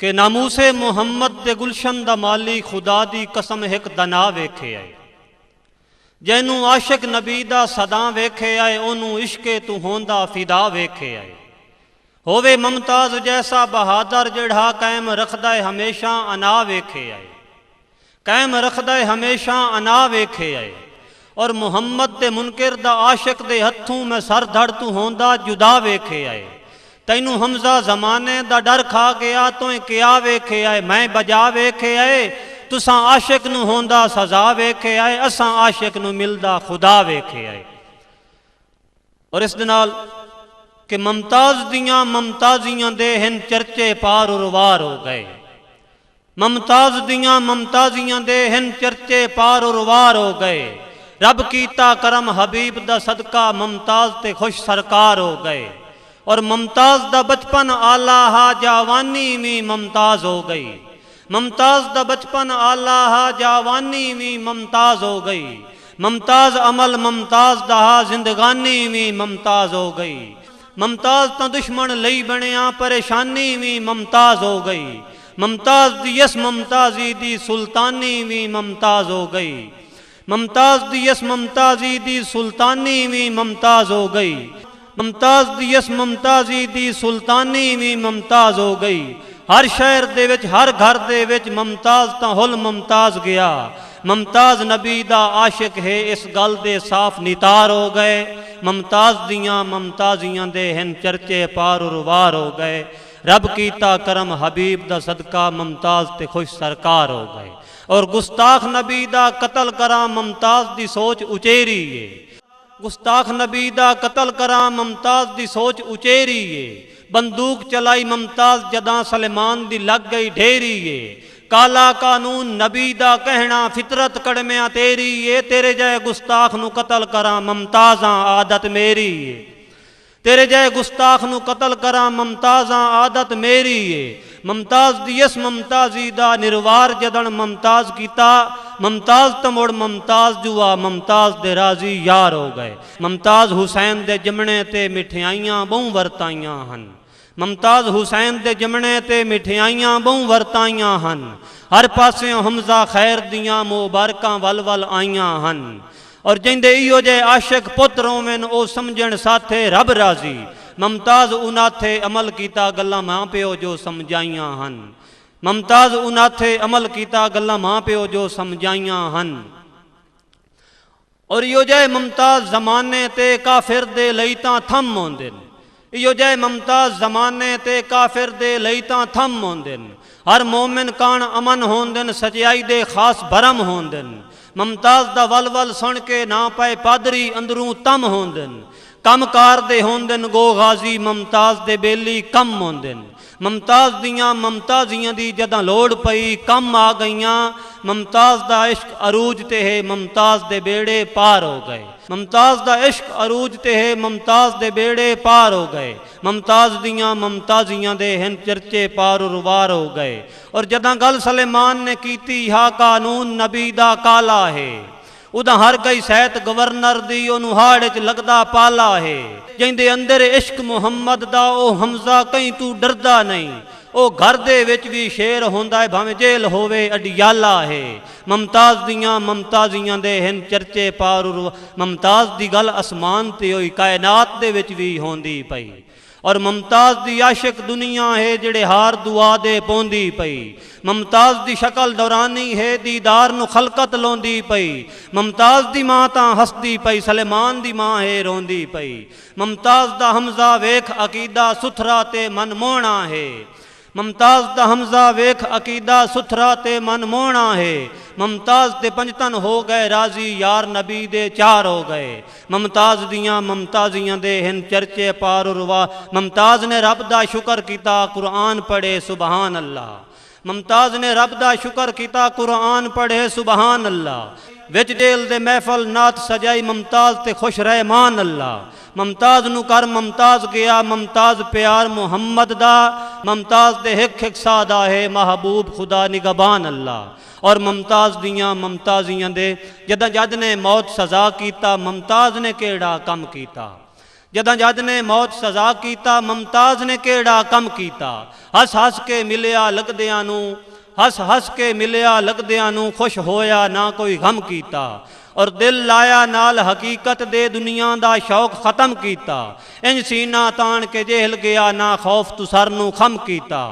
कि नामूसे मुहम्मद दे गुलशन दा माली खुदा दी कसम एक दना वेखे आए। जैनू आशिक नबी दा सदा वेखे आए, ओनू इश्के तू होंदा फिदा वेखे आए। होवे मुमताज जैसा बहादुर जिहड़ा कायम रखदा है हमेशा अना वेखे आए, कायम रखदा है हमेशा अना वेखे आए। और मुहम्मद दे मुनकिर दा आशिक दे हथों में सर धड़ तू होंदा जुदा वेखे आए। तैनू हमजा जमाने दा डर खा गया तो क्या वेखे आए, मैं बजा वेखे आए। तुसा आशिक नू होंदा सजा वेखे आए, असा आशिक नू मिलदा खुदा वेखे आए। और इस दे नाल कि मुमताज दियां मुमताजियां दे हिन चर्चे पार उरवार हो गए। मुमताज दियां मुमताजियां दे हिन चर्चे पार उरवार हो गए। रब कीता करम हबीब दा सदका मुमताज ते खुश सरकार हो गए। और मुमताज दा बचपन आला हा, जवानी भी मुमताज हो गई। मुमताज दा बचपन आला हा, जवानी भी मुमताज हो गई। मुमताज अमल मुमताज दा जिंदगानी भी मुमताज हो गई। मुमताज तो दुश्मन लई बनिया, परेशानी भी मुमताज हो गई। मुमताज दी यस मुमताजी दी सुल्तानी भी मुमताज हो गई। मुमताज दी यस मुमताजी दी सुल्तानी भी मुमताज हो गई। मुमताज दी यस मुमताजी दी सुल्तानी भी मुमताज हो गई। हर शहर दे विच हर घर दे विच मुमताज तो हुल मुमताज गया। मुमताज नबी दा आशिक है, इस गल दे साफ नितार हो गए। मुमताज दियां मुमताजियां दे हिन चर्चे पार उरवार हो गए। रब कीता करम हबीब दा सदका मुमताज ते खुश सरकार हो गए। और गुस्ताख नबी दा कतल करा मुमताज दी सोच उचेरी है। गुस्ताख नबी दा कतल करा मुमताज दी सोच उचेरी है। बंदूक चलाई मुमताज जदा सलेमान दी लग गई ढेरी है। काला कानून नबी दा कहना फितरत कड़मिया तेरी है। तेरे जय गुस्ताख नू कतल करा मुमताजा आदत मेरी है। तेरे जय गुस्ताख नू कतल करा मुमताजा आदत मेरी है। मुमताज दी यस मुमताजी दा निर्वार जदन मुमताज कीता। मुमताज तो मुड़ मुमताज जुआ मुमताज दे राजी यार हो गए। मुमताज हुसैन दे जमने ते मिठाइयां बहु वरताइयां हन। मुमताज हुसैन दे जमने ते मिठाइयां बहु वरताइयां हन। हर पास्यों हमजा खैर दियां मुबारकां वल वल आइयां हन। और जिंदे इहो जे आशिक पुत्र होवन ओ समझण साथे रब राजी। मुमताज उनाथे अमल कीता गल्लां मां प्यो जो समझाइयां हन। मुमताज उनाथे अमल कीता गल्लां मां प्यो जो समझाइयां हन। और इहो जे मुमताज जमाने ते काफिर दे लई तां थम होंदे न। इहो जे मुमताज जमाने ते काफिर दे लई तां थम होंदे न। हर मोमिन कान अमन होंदे न, सचाई दे खास भरम होंदे न। मुमताज दा वल वल सुन के ना पाए पादरी अंदरों तम होंदे न। कम कार दे होंदे न गो गाजी, मुमताज दे बेली कम होंदे न। मुमताज दियां मुमताजियां दी जदां लोड़ पई कम आ गईयां। मुमताज दा इश्क अरूज ते है, मुमताज दे बेड़े पार हो गए। मुमताज दा इश्क अरूज ते है, मुमताज दे बेड़े पार हो गए। मुमताज दियां मुमताजियां दे हिन चर्चे पार उरवार हो गए। और जदां गल सलेमान ने कीती, हा कानून नबी दा काला है। उदा हर गई सैत गवर्नर दी ओनू हाड़ च लगदा पाला है। जिंदे अंदर इश्क मुहम्मद दा ओ हमजा कहीं तू डरदा नहीं। ओ घर दे विच भी शेर होंदा है, भावें जेल होवे अडियाला है। मुमताज दियां मुमताजियां दे हिन चर्चे पार मुमताज दी गल आसमान ते होई कायनात दे विच भी होंदी पई। और मुमताज दी आशिक दुनिया है जिहड़े हार दुआ दे पौंदी पई। मुमताज दी शक्ल दौरानी है, दीदार नू खलकत लोंदी पई। मुमताज दी मां तां हसदी पई, सलेमान दी मां है रोंदी पई। मुमताज दा हमजा वेख अकीदा सुथरा ते मन मोहना है। मुमताज दा हमजा वेख अकीदा सुथरा ते मन मोहना है। मुमताज ते पंजतन हो गए राजी, यार नबी दे चार हो गए। मुमताज दियां मुमताजियां दे हिन चर्चे पार उरवा। मुमताज ने रब दा शुक्र कीता, कुरान पढ़े सुबहान अल्लाह। मुमताज ने रब दा शुक्र कीता, कुरान पढ़े सुबहान अल्लाह। विच जेल दे महफल नात सजाई, मुमताज ते खुश रहमान अल्लाह। मुमताज नू कर मुमताज गया, मुमताज प्यार मुहम्मद दा। मुमताज दे हिक हिक सादा है, महबूब खुदा निगबान अल्लाह। और मुमताज दियां मुमताजियां दे जद ने मौत सजा कीता, मुमताज ने केड़ा कम कीता। जदां जज ने मौत सजा कीता, मुमताज़ ने केड़ा कम कीता। हस हस के मिलिया लगदियां नूं, हस हस के मिलिया लगदियां नूं, खुश होया ना कोई गम कीता। और दिल लाया नाल हकीकत दे, दुनिया दा शौक खत्म कीता। इंज सीना तान के जेहल गया, ना खौफ तू सर नूं खम कीता।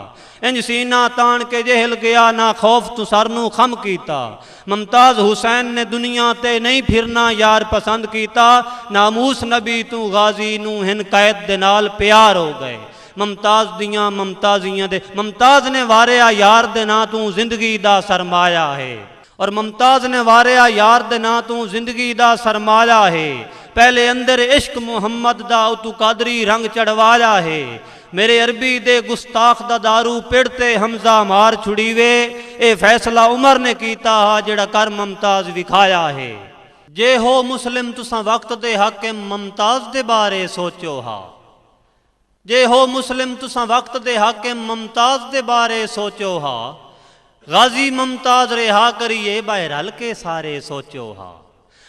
इंज सीना तान के जेहल गया, ना खौफ तू सर नूं खम कीता। मुमताज़ हुसैन ने दुनिया ते नहीं फिरना यार पसंद कीता। नामूस नबी तू गाजी नूं हिन कैद दे नाल प्यार हो गए। मुमताज़ दियां मुमताज़ियां दे, मुमताज़ ने वारिया यार दे ना तू जिंदगी दा सरमाया है। और मुमताज़ ने वारिया यार दे ना तू जिंदगी दा सरमाया है। पहले अंदर इश्क मुहम्मद दा तू कादरी रंग चढ़वाया है। मेरे अरबी दे गुस्ताख दा दारू पिड़ते हमजा मार छुड़ीवे। ए फैसला उमर ने कीता हा, जेड़ा कर मुमताज़ विखाया है। जे हो मुस्लिम तुसां वक्त दे हाकिम, मुमताज़ दे बारे सोचो हा। जे हो मुस्लिम तुसां वक्त दे हाकिम, मुमताज़ दे बारे सोचो हा। गाजी मुमताज़ रिहा करिए, बहरहाल के सारे सोचो हा।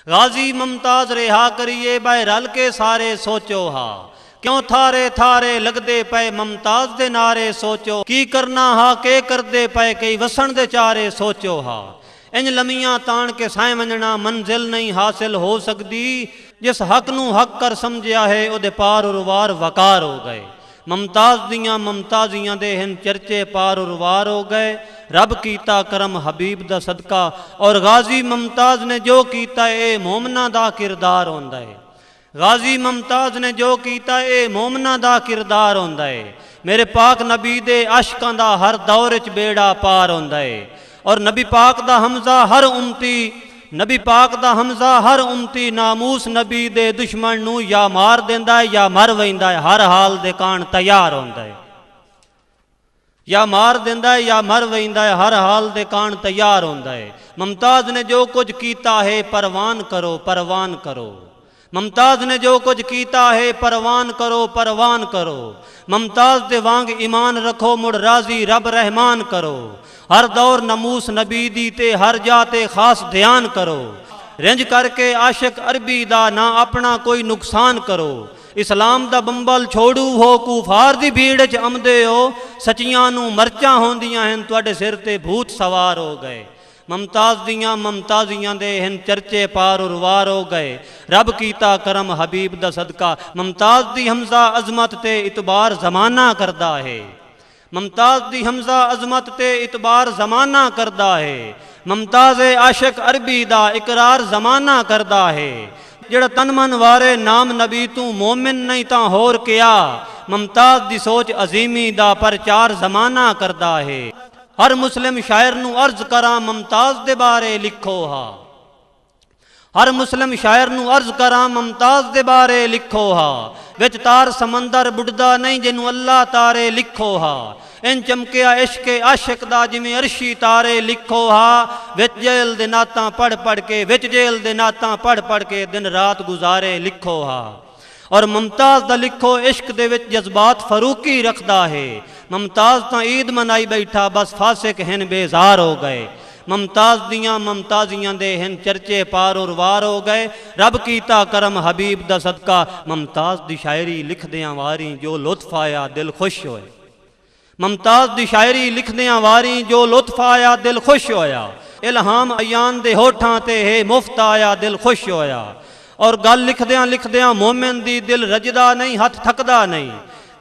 गाजी मुमताज़ रिहा करिए, बहरहाल के सारे सोचो हा। क्यों थारे थारे लगदे पे मुमताज़ दे नारे, सोचो की करना हा के करदे पे कई वसन दे चारे, सोचो हा। इंज लमियां तान के साए वंजना मंजिल नहीं हासिल हो सकती। जिस हक नूं हक कर समझिया है, उहदे पार और वार वकार हो गए। मुमताज़ दियां मुमताज़ियां दे हिन चर्चे पार और वार हो गए। रब कीता करम हबीब दा सदका, और गाजी मुमताज़ ने जो कीता ए मोमना दा किरदार होंदा है। गाजी मुमताज़ ने जो कीता ए मोमना दा किरदार होंदा है। मेरे पाक नबी दे आशिकां दा हर दौर च बेड़ा पार होंदा है। और नबी पाक दा हमजा हर उम्मती, नबी पाक दा हमजा हर उम्मती नामूस नबी दे दुश्मन नूं या मार देंदा है या मर वैंदा है। हर हाल दे कान तैयार होंदा है। या मार देंदा है या मर वैंदा है, हर हाल दे कान तैयार होंदा है। मुमताज़ ने जो कुछ कीता है, परवान करो परवान करो। मुमताज़ ने जो कुछ कीता है, परवान करो परवान करो। मुमताज़ दे वांग ईमान रखो, मुड़ राजी रब रहमान करो। हर दौर नमूस नबी दी ते हर जाते खास ध्यान करो। रिंज करके आशिक अरबी दा ना अपना कोई नुकसान करो। इस्लाम दा बंबल छोड़ू हो, कुफार दी भीड़ च आमदे हो। सचियां नूं मरचां होंदियां हन, तुहाडे सिर ते भूत सवार हो गए। मुमताज़ दियां मुमताज़ियां दे हिन चर्चे पार और वार हो गए। रब कीता करम हबीब दा सदका, मुमताज़ दी हमजा अजमत ते इतबार जमाना करदा है। मुमताज़ दी हमजा अजमत ते इतबार जमाना करदा है। मुमताज़ आशिक अरबी दा इकरार जमाना करदा है। जेड़ा तन मन वारे नाम नबी तू मोमिन नहीं तां होर क्या। मुमताज़ दी सोच अजीमी दा प्रचार जमाना करदा है। हर मुस्लिम शायर नूं अर्ज करा, मुमताज़ दे बारे लिखो हा। हर मुस्लिम शायर नूं अर्ज करा, मुमताज़ दे बारे लिखो हा। विच तार समंदर बुढ़दा नहीं, जिन्नू अल्लाह तारे लिखो हा। इन चमकिया इश्क आशिक दा, जिमें अर्शी तारे लिखो हा। विच जेल दे नातां पढ़ पढ़ के, विच जेल दे नातां पढ़ पढ़ के दिन रात गुजारे लिखो हा। और मुमताज़ दा लिखो इश्क दे विच जज्बात फरूकी रखदा है। मुमताज़ तां ईद मनाई बैठा, बस फासिक हिन बेजार हो गए। मुमताज़ दियां मुमताज़ियां दे हिन चर्चे पार और वार हो गए। रब कीता करम हबीब दा सदका, मुमताज़ दी शायरी लिखदियां वारी जो लुत्फ आया दिल खुश होए। मुमताज़ दी शायरी लिखदियां वारी जो लुत्फ आया दिल खुश होया। इल्हाम अयान दे होठां ते है मुफ्त आया दिल खुश होया। और गल लिखदियां लिखदियां मोमिन दी दिल रजदा नहीं, हथ थकदा नहीं।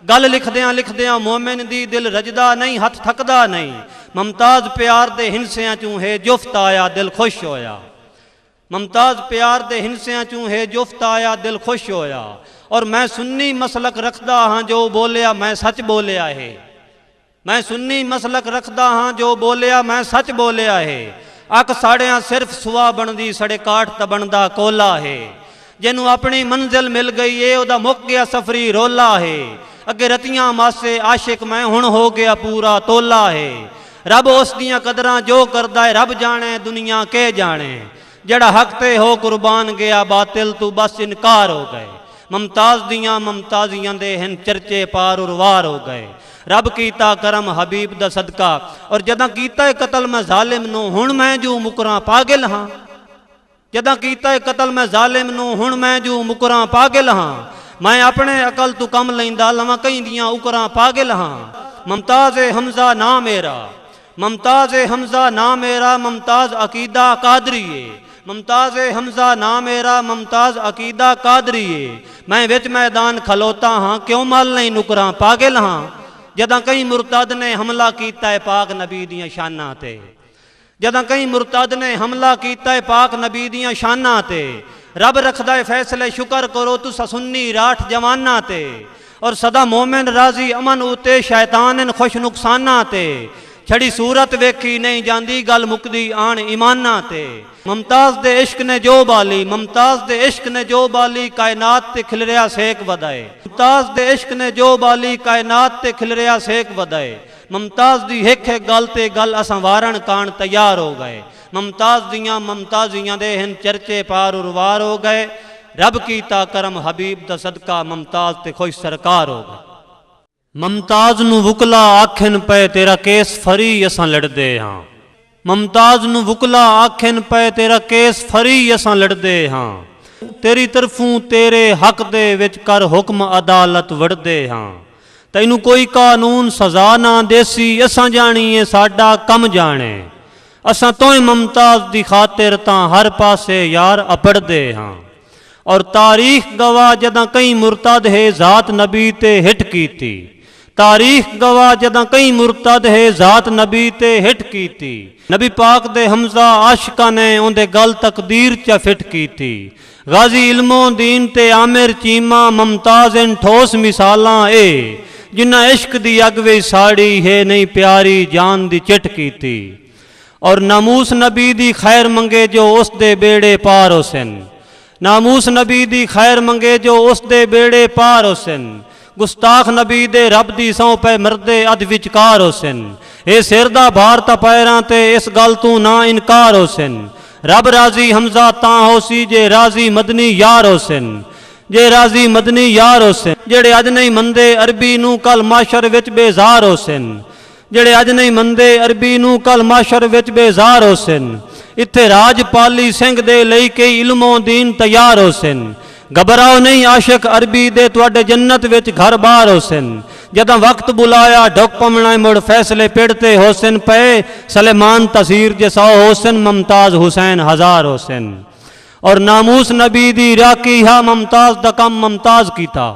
गल लिखदियां लिखदियां मोमिन दी दिल रजदा नहीं, हथ थकदा नहीं। मुमताज़ प्यार दे हिंसियां चूं है जुफ्त आया दिल खुश होया। मुमताज़ प्यार दे हिंसियां चूं है जुफ्त आया दिल खुश होया। और मैं सुन्नी मसलक रखदा हाँ, जो बोलिया मैं सच बोलिया है। मैं सुन्नी मसलक रखदा हाँ, जो बोलिया मैं सच बोलिया है। अक साड़ियां सिर्फ सुआ बनदी, सड़े काठ ता बनदा कोला है। जिन्नू अपनी मंजिल मिल गई है, उदा मुक गया सफरी रोला है। अगे रतियां मासे आशिक मैं हुण हो गया पूरा तोला है। रब उस दियां कदरां जो करदा है, रब जाने दुनिया के जाने। जड़ा हक ते हो कुर्बान गया, बातिल तू बस इनकार हो गए। मुमताज़ दियां मुमताज़ियां दे हिन चर्चे पार और वार हो गए। रब कीता करम हबीब दा सदका, और जदां कीता कतल मैं जालिम नूं, हुण मैं जू मुकरां पागल हाँ। जदां कीता कतल मैं जालिम नूं, हुण मैं जू मुकरां पागल हाँ। मैं अपने अकल तू कम लैंदा लवां कई दियां उकरां पागिल हाँ। मुमताज़ हमजा ना मेरा, मुमताज़ हमजा ना मेरा, मुमताज़ अकीदा कादरीए। मुमताज़ हमजा ना मेरा, मुमताज़ अकीदा कादरीए। मैं विच मैदान खलोता हाँ, क्यों मल नहीं नुकरां पागिल हाँ। जदां कई मुरतद ने हमला कीता है पाक नबी दियां शानां ते, जदां कई मुरतद ने हमला कीता है पाक नबी दियां शानां ते। रब रखदा है फैसले शुक्र करो तुसा सुन्नी राठ जवाना ते। और सदा मोमिन राजी अमन उते शैतान खुश नुकसाना ते। छड़ी सूरत वेखी नहीं जांदी गल मुकदी आन ईमाना ते। मुमताज़ दे इश्क ने जो बाली, मुमताज़ दे इश्क ने जो बाली कायनात ते खिलरिया सेक वधाए। मुमताज़ दे इश्क ने जो बाली कायनात ते खिलरिया सेक वधाए। मुमताज़ दी हिक हिक गल ते गल असां वारण कान तैयार हो गए। मुमताज़ दियां मुमताज़ियां दे हिन चर्चे पार उरवार हो गए। रब कीता करम हबीब दा सदका मुमताज़ ते खुश सरकार हो गए। मुमताज़ नू वुकला आखन पे तेरा केस फरी असां लड़दे हाँ। मुमताज़ नू वुकला आखन पे तेरा केस फरी असां लड़दे हाँ। तेरी तरफों तेरे हक दे विच कर हुक्म अदालत वड़दे हाँ। तैनू कोई कानून सजा ना देसी असां जाणीए साडा कम जाने। असां तोय मुमताज़ दी खातिर तां हर पासे यार अपड़दे हाँ। और तारीख गवाह जदां कई मुरतद है जात नबी ते हिट कीती। तारीख गवाह जदां कई मुरतद है जात नबी ते हिट कीती। नबी पाक दे हमजा आशिका ने उंदे गल तकदीर च फिट कीती। गाजी इल्मो दीन ते आमिर चीमा मुमताज़ इन ठोस मिसालां ए। जिन्ना इश्क दी अग विच साड़ी है नहीं प्यारी जान दी चिट कीती। और नामूस नबी दी खैर मंगे जो उस दे बेड़े पार हुसन। नामूस नबी दी खैर मंगे जो उस दे बेड़े पार हुसन। गुस्ताख नबी दे रब दी सौ पे मरदे अध विचकार हुसन। ए सिर दा भार ता पैरां ते इस गल तू ना इनकार हुसन। रब राजी हमजा तां होसी जे राजी मदनी यार हुसन। जे राजी मदनी यार हुसन। जेड़े अज नहीं मंदे अरबी नू कल माशर विच बेजार हुसन। जेड़े अज नहीं मंदे अरबी नू कल माशर विच बेजार हुसन। इत्थे राजपाली सिंह दे लई कई इल्मो दीन तैयार हुसन। घबराओ नहीं आशिक अरबी दे तुहाडे जन्नत विच घर बार हुसन। जदां वक्त बुलाया ढुक पमना मुड़ फैसले पिड़ते हुसन पे। सलेमान तसीर जे 100 हुसन मुमताज़ हुसैन 1000 हुसन। और नामूस नबी दी राकी हा मुमताज़ दा कम मुमताज़ कीता।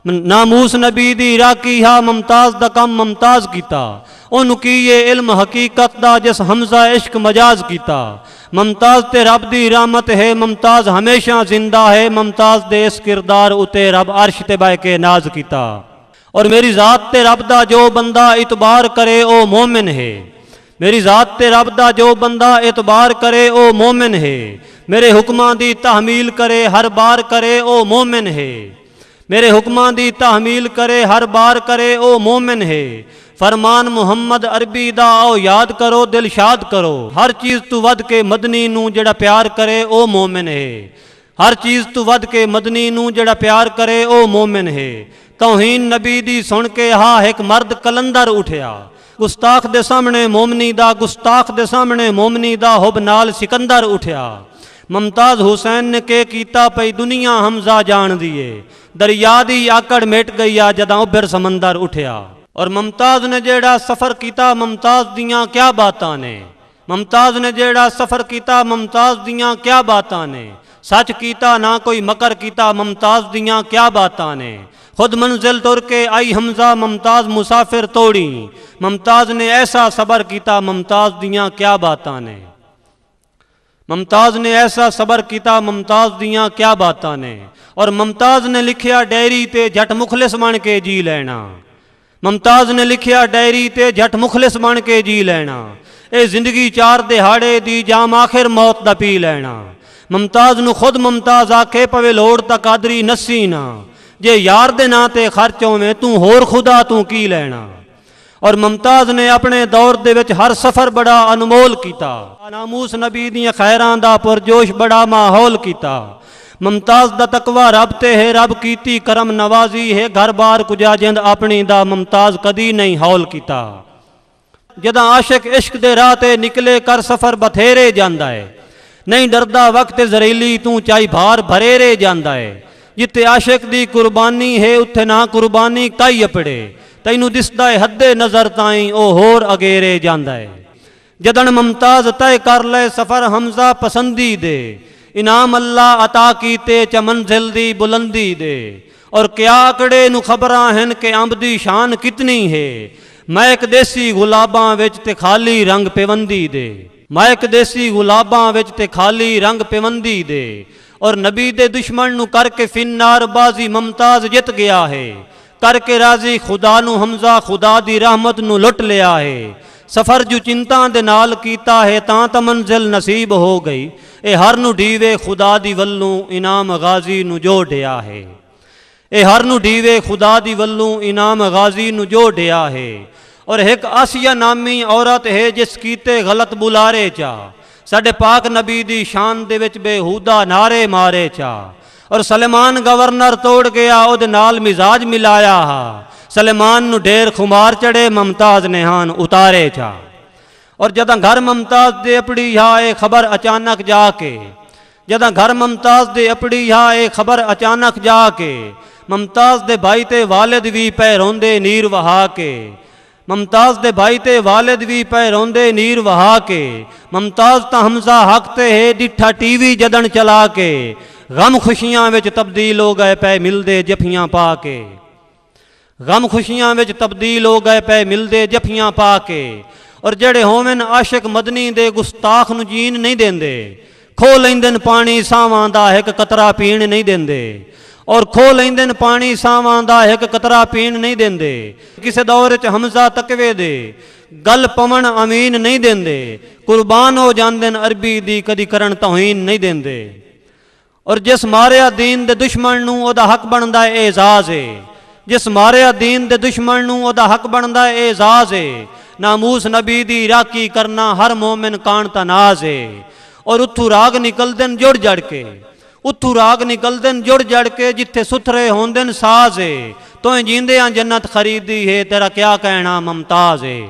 नामूस नबी दी राकी हा मुमताज़ दा कम मुमताज़ कीता। उन की ये इल्म हकीकत दा जिस हमजा इश्क मजाज कीता। मुमताज़ ते रब दी रहमत है मुमताज़ हमेशा जिंदा है। मुमताज़ दे इस किरदार उते रब अर्श ते बह के नाज कीता। और मेरी ज़ात ते रब दा जो बंदा इतबार करे ओ मोमिन है। मेरी ज़ात ते रब दा जो बंदा इतबार करे ओ मोमिन है। मेरे हुक्मां दी तहमील करे हर बार करे ओ मोमिन है। मेरे हुक्मां दी तहमील करे हर बार करे ओ मोमिन है। फरमान मुहम्मद अरबी दा आओ याद करो दिल शाद करो। हर चीज़ तू वध के मदनी नू जड़ा प्यार करे ओ मोमिन है। हर चीज़ तू वध के मदनी नू जड़ा प्यार करे ओ मोमिन है। तौहीन नबी दी सुन के हा एक मर्द कलंदर उठया। गुस्ताख दे सामने मोमनी दा, गुस्ताख दे सामने मोमनी दा हुब नाल सिकंदर उठया। मुमताज़ हुसैन ने के कीता पई दुनिया हमजा जान दिए। दरिया दी आकड़ मिट गई आ जदां उभर समंदर उठया। और मुमताज़ ने जेड़ा सफ़र किया मुमताज़ दियां क्या बातां ने। मुमताज़ ने जेड़ा सफ़र किया मुमताज़ दियां क्या बातां ने। सच कीता ना कोई मकर कीता मुमताज़ दियां क्या बातां ने। खुद मंजिल तुर के आई हमजा मुमताज़ मुसाफिर तोड़ी। मुमताज़ ने ऐसा सबर किया मुमताज़ दियां क्या बातां ने। मुमताज़ ने ऐसा सबर किया मुमताज़ दियां क्या बातां ने। और मुमताज़ ने लिखिया डायरी ते झट मुखलिस बन के जी लेना। मुमताज़ ने लिखिया डायरी ते झट मुखलिस बन के जी लेना। ए जिंदगी चार दिहाड़े दी जाम आखिर मौत दा पी लेना। मुमताज़ नू खुद मुमताज़ आखे पवे लोड़ ता कादरी नसी ना। जे यार दे नां ते खर्च होवे तू होर खुदा तू की लेना। और मुमताज़ ने अपने दौर दे विच हर सफ़र बड़ा अनमोल किया। नामूस नबी दियां खैरां दा पुरजोश बड़ा माहौल किया। मुमताज़ दा तकवा रब ते है रब कीती करम नवाजी है। घर बार कुजा जिंद अपनी दा मुमताज़ कदी नहीं हौल किया। जदा आशिक इश्क दे राह ते निकले कर सफ़र बथेरे जांदा है। नहीं डरदा वक्त जरीली तू चाई भार भरेरे जांदा है। जिथे आशिक दी कुर्बानी है उत्थे ना कुर्बानी काई अपड़े, तैनू दिसदा है हद्दे नजर ताई ओ होर अगेरे जांदा है। जदन मुमताज तय कर ले सफर हमजा पसंदी दे, इनाम अल्लाह अता कीते च मंजिल दी बुलंदी दे। और क्या आकड़े नू खबरां हैं कि अंब दी शान कितनी है, मैक देसी गुलाबां विच ते खाली रंग पेवंदी दे। मैक देसी गुलाबां विच ते खाली रंग पेवंदी दे। और नबी दे दुश्मन नू करके फिन्नार बाजी मुमताज जित गया है, करके राजी खुदा नू हमजा खुदा दी रहमत नू लुट लिया है। सफर जो चिंता दे नाल कीता है तां मंजिल नसीब हो गई, ए हर नू ढीवे खुदा दी वल्लू इनाम गाजी नू जो ढिया है। ए हर नू ढीवे खुदा दी वल्लू इनाम गाजी नू जो ढिया है। और एक आसिया नामी औरत है जिस कीते गलत बुलारे चा, साडे पाक नबी दी शान दे विच बेहूदा नारे मारे चा। और सलेमान गवर्नर तोड़ गया ओदे नाल मिजाज मिलाया हा, सलेमान नू ढेर खुमार चढ़े मुमताज ने हान उतारे चा। और जदा घर मुमताज दे अपड़ी हा ए खबर अचानक जाके, जदा घर मुमताज दे अपड़ी हा ए खबर अचानक जाके, मुमताज दे भाई ते वालिद भी पै रोंदे नीर वहा के। मुमताज दे भाई ते वालिद भी पै रोंदे नीर वहा के, मुमताज ता हमजा हक ते है डिठा टीवी जदन चला के। गम खुशियां विच तब्दील हो गए पै मिलदे जफियां पा के, गम खुशियां विच तब्दील हो गए पै मिलदे जफियां पा के। और जेड़े होवन आशिक मदनी दे गुस्ताख नू जीन नहीं देंदे, खो लैंदे पानी सावां दा एक कतरा पीण नहीं देंदे। और खो लैंदे पानी सावां दा एक कतरा पीण नहीं देंदे। किसे दौर च हमजा तकवे दे गल पवन अमीन नहीं देंदे, कुर्बान हो जांदे अरबी दी कदी करन तौहीन नहीं देंदे। और जिस मारिया दीन दे दुश्मन नू ओदा हक बनदा है एजाज है, जिस मारिया दीन दे दुश्मन नू ओदा हक बनदा है एजाज है। नामूस नबी दी राखी करना हर मोमिन कान तनाज है। और उथू राग निकलदन जुड़ जड़ के, उथू राग निकलदन जुड़ जड़ के, जिथे सुथरे होंदन साज है। तो जींदियां जन्नत खरीदी है, तेरा क्या कहना मुमताज है।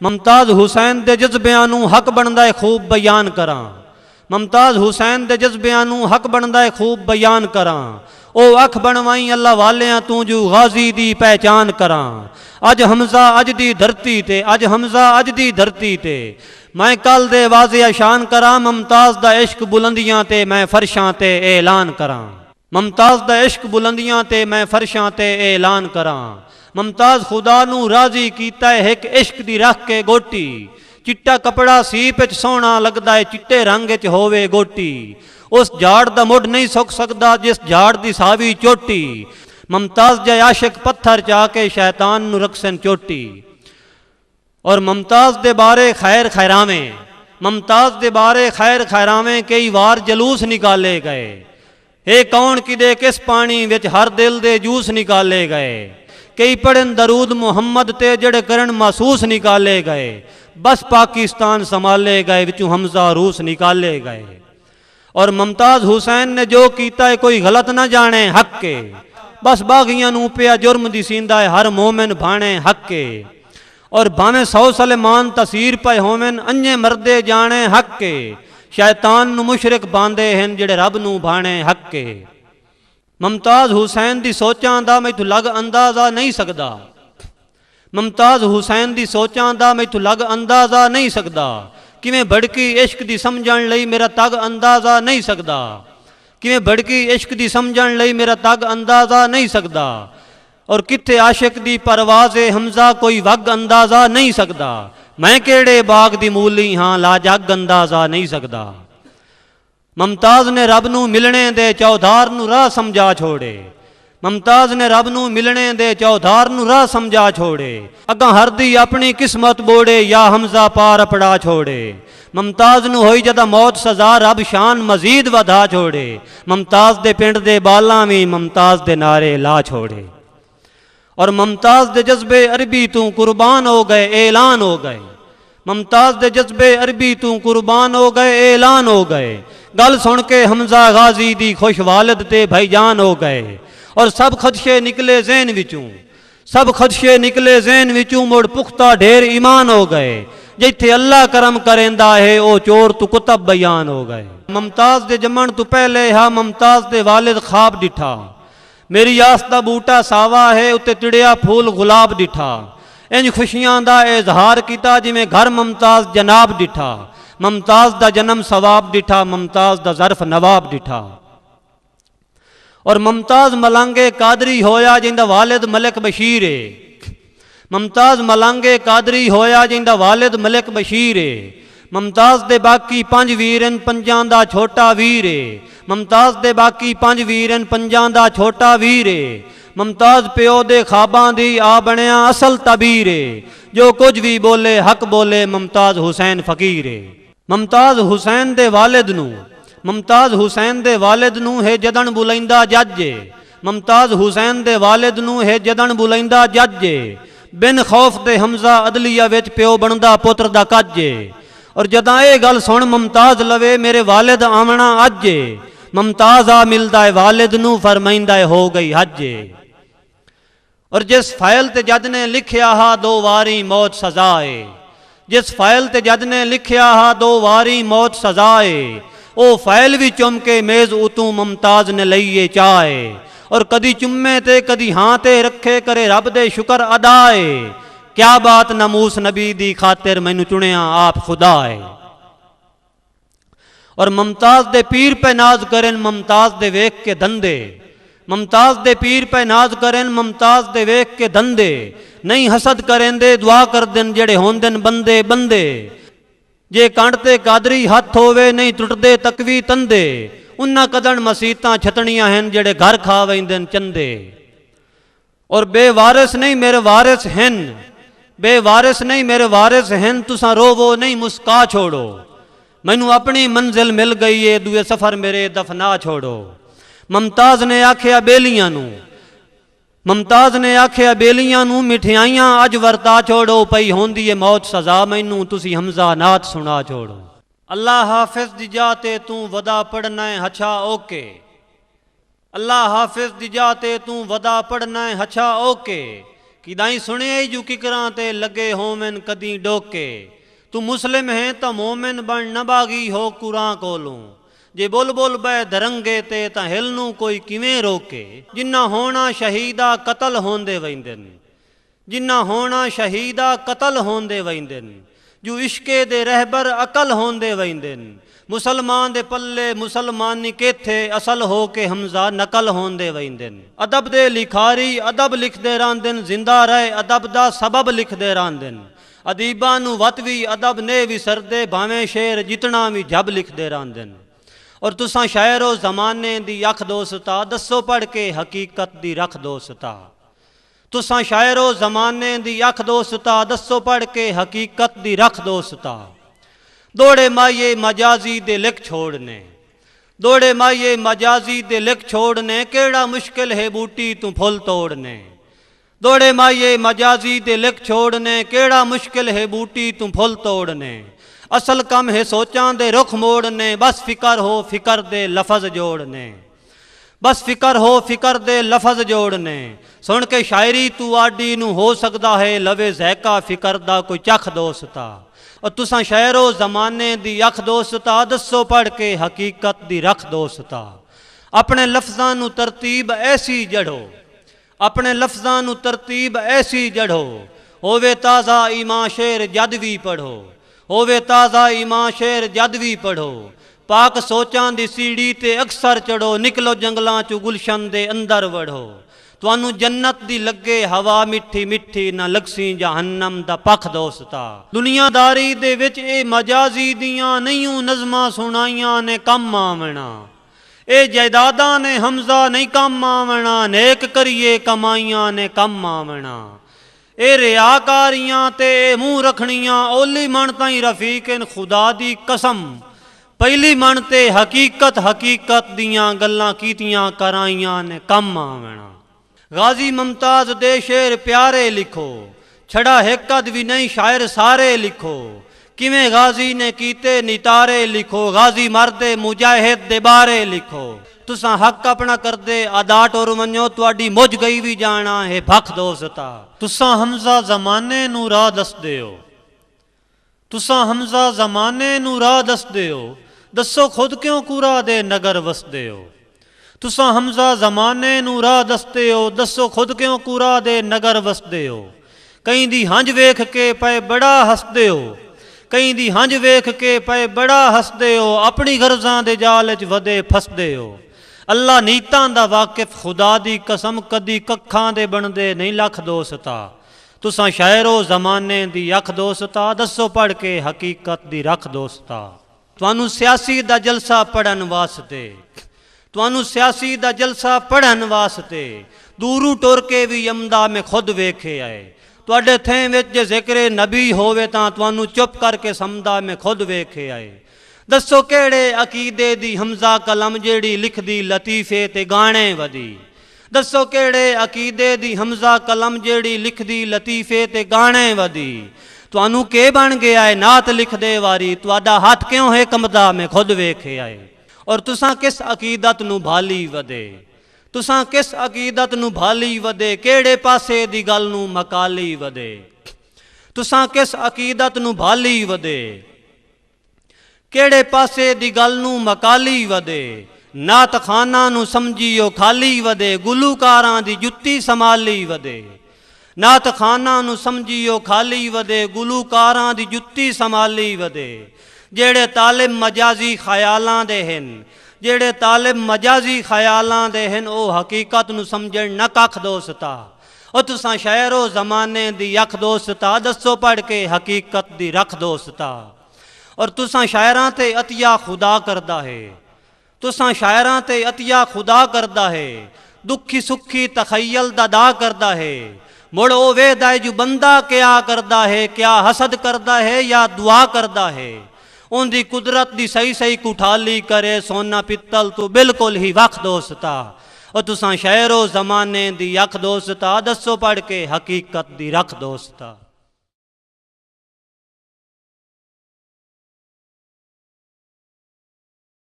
मुमताज हुसैन दे जज्बियां नू हक बनदा है खूब बयान करां, मुमताज हुसैन दे जज्बियां नू हक बनदा है खूब बयान करां। ओ अख बनवाई अल्लाह वालियां तू जो गाजी दी पहचान करां। अज हमजा अज दी धरती ते, अज हमजा अज दी धरती ते, मैं कल दे वाज़े शान करां। मुमताज दा इश्क बुलंदियां ते मैं फरशां ते ऐलान करां, मुमताज दा इश्क बुलंदियां ते मैं फरशां ते ऐलान करां। मुमताज खुदा नू राजी कीता है एक इश्क दी रख के गोटी, चिट्टा कपड़ा सीप च सोहना लगदा है चिट्टे रंग च होवे गोटी। उस झाड़ दा मुढ़ नहीं सुक सकदा जिस झाड़ दी सावी चोटी, मुमताज जय आशिक पत्थर चाके शैतान नू रखसन चोटी। और मुमताज दे बारे खैर खैरावें, मुमताज दे बारे खैर खैरावें कई वार जलूस निकाले गए। हे कौन किदे किस पानी विच हर दिल दे जूस निकाले गए। कई पढ़न दरूद मुहम्मद ते जड़े करन महसूस निकाले गए। बस पाकिस्तान संभाले गए विचू हमजा रूस निकाले गए। और मुमताज हुसैन ने जो कीता है कोई गलत ना जाने हक के, बस बागियां नू पिया जुर्म दी सींदा है हर मोमिन भाणे हक के। और भावें 100 सलेमान तसीर पे होवेन अन्ये मर्दे जाने हक के, शैतान नू मुशरिक बांधे हैं जेड़े रब नू भाणे हक के। मुमताज हुसैन दी सोचां दा मैथू लग अंदाजा नहीं सकदा, मुमताज हुसैन दी सोचां दा मैथू लग अंदाजा नहीं सकदा। किवें भड़की इश्क दी समझण लई मेरा तग अंदाजा नहीं सकदा, किवें भड़की इश्क दी समझण लई मेरा तग अंदाजा नहीं सकदा। और किथे आशिक दी परवाज़े हमजा कोई वग अंदाजा नहीं सकदा। मैं केड़े बाग दी मूली हाँ ला जग अंदाजा नहीं सकदा। मुमताज ने रब नू मिलने दे चौधार नू राह समझा छोड़े, मुमताज ने रब नू मिलने दे चौधार नू राह समझा छोड़े। अगा हर दी अपनी किस्मत बोड़े या हमजा पार अपड़ा छोड़े। मुमताज नू होई जदा मौत सजा रब शान मजीद वधा छोड़े। मुमताज दे पिंड दे बालां भी मुमताज दे नारे ला छोड़े। और मुमताज दे जज्बे अरबी तू कुर्बान हो गए ऐलान हो गए, मुमताज दे जज्बे अरबी तू कुर्बान हो गए ऐलान हो गए। गल सुन के हमजा गाजी दी खुश वालिद ते भाईजान हो गए। और सब खदशे निकले ज़हन विचूं, सब खदशे निकले ज़हन विचूं मुड़ पुख्ता ढेर ईमान हो गए। जिथे अल्लाह करम करेंदा है ओ चोर तू कुतब बयान हो गए। मुमताज दे जमन तू पहले हा मुमताज दे वालिद ख्वाब डिठा, मेरी आस दा बूटा सावा है, उत्ते तिड़िया फूल गुलाब डिठा। इंज खुशियां दा इजहार किया जिमें घर मुमताज जनाब डिठा। मुमताज दा जन्म सवाब डिठा, मुमताज दा ज़र्फ नवाब डिठा। और मुमताज मलांगे कादरी होया जिंदा वालिद मलिक बशीर है। मुमताज मलांगे कादरी होया जिंदा वालिद मलिक बशीर है। मुमताज दे बाकी 5 वीरन, पंजां दा छोटा वीर है। मुमताज दे बाकी 5 वीरन, पंजां दा छोटा वीर है। मुमताज प्यो दे खाबां दी आ बनिया असल तबीर है। जो कुछ भी बोले हक बोले, मुमताज हुसैन फकीर है। मुमताज हुसैन दे वालिद नू, मुमताज हुसैन दे वालिद नू है जदन बुलंदा जज। मुमताज हुसैन दे वालिद नू है जदन बुलंदा जज। बिन खौफ दे हमजा अदलिया विच प्यो बनदा पुत्र दा कज। और जदा ये गल सुन मुमताज लवे, मेरे वालिद आमना अज। मुमताज आ मिलदा है वालिद नू, फरमाइंदा हो गई हज। और जिस फाइल ते जज ने लिखिया हा 2 वारी मौत सजाए। जिस फाइल ते जज ने लिखिया हा 2 वारी मौत सजाए। ओ फाइल भी चुम के मेज उतू मुमताज ने लईए चाहे। और कदी चुम्मे ते कदी हां ते रखे, करे रब दे शुक्र अदाए। क्या बात नमूस नबी दी खातिर, मैनू चुनिया आप खुदा है। और मुमताज दे पीर पे नाज करें, मुमताज दे वेख के धंधे। मुमताज दे पीर पे नाज करें, मुमताज दे वेख के धंधे। नहीं हसद करेंदे, दुआ कर दिन जेड़े होंदन बंदे बंदे। जे कांडते कादरी हथ होवे, नहीं टुटदे तकवी तंदे। उन्ना कदन मसीतां छतनियां हैं जेड़े घर खा वेंदन चंदे। और बेवारिस नहीं मेरे वारिस हैं, बेवारिस नहीं मेरे वारिस हैं। तुसा रोवो नहीं मुस्का छोड़ो, मैनू अपनी मंजिल मिल गई है, दुए सफर मेरे दफना छोड़ो। मुमताज ने आखिया बेलियां नू, मुमताज ने आखिया बेलियां नू, मिठाइयां अज वरता छोड़ो। पई होंदी है मौत सजा, मैनू तुसी हमजा नात सुना छोड़ो। अल्लाह हाफिज दी जाते तू वदा पढ़ना है हछा ओके। अल्लाह हाफिज दी जाते तू वदा पढ़ना है हछा ओके। किदाई सुने जू किकरां ते लगे होमन कदी डोके। तू मुस्लिम है तो मोमिन बन न बागी हो कुरां कोलों। जे बोल बोल बै धरंगे ते ता हिलनू कोई किवें रोके। जिन्ना होना शहीदा कतल होंदे वैंदन, जिन्ना होना शहीदा कतल होंदे वैंदन। जो इश्के दे रहबर अकल होंदे वैंदन। मुसलमान दे पल्ले मुसलमानी केथे, असल हो के हमजा नकल होंदे वैंदन। अदब दे लिखारी अदब लिखदे रांदन, जिंदा रहे अदब दा सबब लिखदे रांदन। अदीबा नू वत भी अदब ने विसरदे, भावें शेर जितना भी जब लिखदे रांदन। और तुसा शायरो जमाने दी अख दोस्ता, दसो पढ़ के हकीकत दी रख दोस्ता। तुसा शायरो जमाने दी अख दोस्ता, दसो पढ़ के हकीकत दी रख दोस्ता। दौड़े माइये मजाजी दे लिख छोड़ने, दौड़े माइये मजाजी दे लिख छोड़ने। केड़ा मुश्किल है बूटी तू फुल तोड़ने। दौड़े माइये मजाजी दे लिख छोड़ने, केड़ा मुश्किल है बूटी तू फुल तोड़ने। असल कम है सोचां दे रुख मोड़ने, बस फिकर हो फिकर दे लफज जोड़ने। बस फिकर हो फिकर दे लफज जोड़ने। सुन के शायरी तू आडी नू हो सकता है लवे जैका फिकर दा कोई चख दोस्ता। और तुसा शायरो जमाने दी अख दोस्ता, दसो पढ़ के हकीकत दी रख दोस्ता। अपने लफ्जां नू तरतीब ऐसी जड़ो, अपने लफ्जां नू तरतीब ऐसी जड़ो। होवे ताज़ा ईमां शेर जद भी पढ़ो, होवे ताज़ा ईमां शेर जद भी पढ़ो। पाक सोचां दी सीढ़ी ते अक्सर चढ़ो, निकलो जंगलां चू गुलशन दे अंदर वढ़ो। तुहानू जन्नत दी लगे हवा मिठी मिठी, ना लगसी जहन्नम दा पख दोस्ता। दुनियादारी दे विच ए मजाजी दियां नहीं नज़मां सुनाइयां ने कम आवना। ए जायदादा ने हमजा नहीं कम आवना, नेक करिए कमाइयां ने कम आवना। ए रियाकारियां ते मुंह रखनियां, ओली मन ताई रफीकन खुदा दी कसम। पहली मन ते हकीकत हकीकत दियां गल्लां कीतियां कराइयां ने कम आवना। गाजी मुमताज दे शेर प्यारे लिखो, छड़ा हेकद भी नहीं शायर सारे लिखो। किवें गाजी ने कीते नितारे लिखो, गाजी मरदे मुजाहिद दे बारे लिखो। तुसा हक अपना कर दे अदा टुर वञो, तुहाडी मुझ गई भी जाना है भख दोस्ता। तुसा हमजा जमाने नू राह दस दियो, तुसा हमजा जमाने नू राह दस दियो। दसो खुद क्यों कूरा दे नगर वस दियो। तुसां हमजा जमाने नूं राह दसदे हो, दसो खुद क्यों कूरा दे नगर वसदे हो। कई दी हंज वेख के पए बड़ा हसदे हो, कई दी हंज वेख के पए बड़ा हसदे हो, अपनी गर्जां दे जाल च वदे फसदे हो। अल्लाह नीतां दा वाकिफ, खुदा दी कसम कदी कखां दे बनदे नहीं लख दोस्ता। तुसां शायरो जमाने दी अख दोस्ता, दसो पढ़ के हकीकत दी रख दोस्ता। तुहानू सियासी दा जलसा पढ़न वास्ते, तुहानू सियासी दा जलसा पढ़न वास्ते दूरू टुर के भी यमदा में खुद वेखे आए। तुहाडे थे विच जे जिक्र नबी होवे तां तुहानू चुप करके समदा में खुद वेखे आए। दसो केड़े अकीदे दी हमजा कलम जेड़ी लिखदी लतीफे ते गाने वदी। दसो केड़े अकीदे दी हमजा कलम जेड़ी लिखदी लतीफे ते गाने वदी। तुहानू के बन गया है नात लिखदे वारी, तुहाडा हाथ क्यों है कमदा में खुद वेखे आए। और तुसां किस अकीदत नू भाली वदे, तुसां किस अकीदत नू भाली वदे, केड़े पासे दी गल नू मकाली वदे। तुसां किस अकीदत नू भाली वदे, केड़े पासे दी गल नू मकाली वदे। नात खाना नू समझियो खाली वदे, गुलूकारां दी जुत्ती संभाली वदे। नात खाना नू समझियो खाली वदे, गुलूकारां दी जुत्ती संभाली वदे। जेड़े तालिब मजाजी ख्यालां दे हन, जेड़े तालिब मजाजी ख्यालां दे हन, ओ हकीकत नू समझण न कख दोस्ता। ओ तुसां शायरो जमाने दी अख दोस्ता, दसो पढ़ के हकीकत दी रख दोस्ता। और तुसां शायरां ते अतिया खुदा करदा है, तुसां शायरां ते अतिया खुदा करदा है। दुखी सुखी तखयल दा दा करदा है। मुड़ ओ वेदा है जो बंदा क्या करदा है, क्या हसद करदा है या दुआ करदा है। उनकी कुदरत दी सही सही कुठाली करे, सोना पित्तल तू बिल्कुल ही वख दोस्ता। और तुसां शायरो जमाने दी अख दोस्ता, दसो पढ़ के हकीकत दी रख दोस्ता।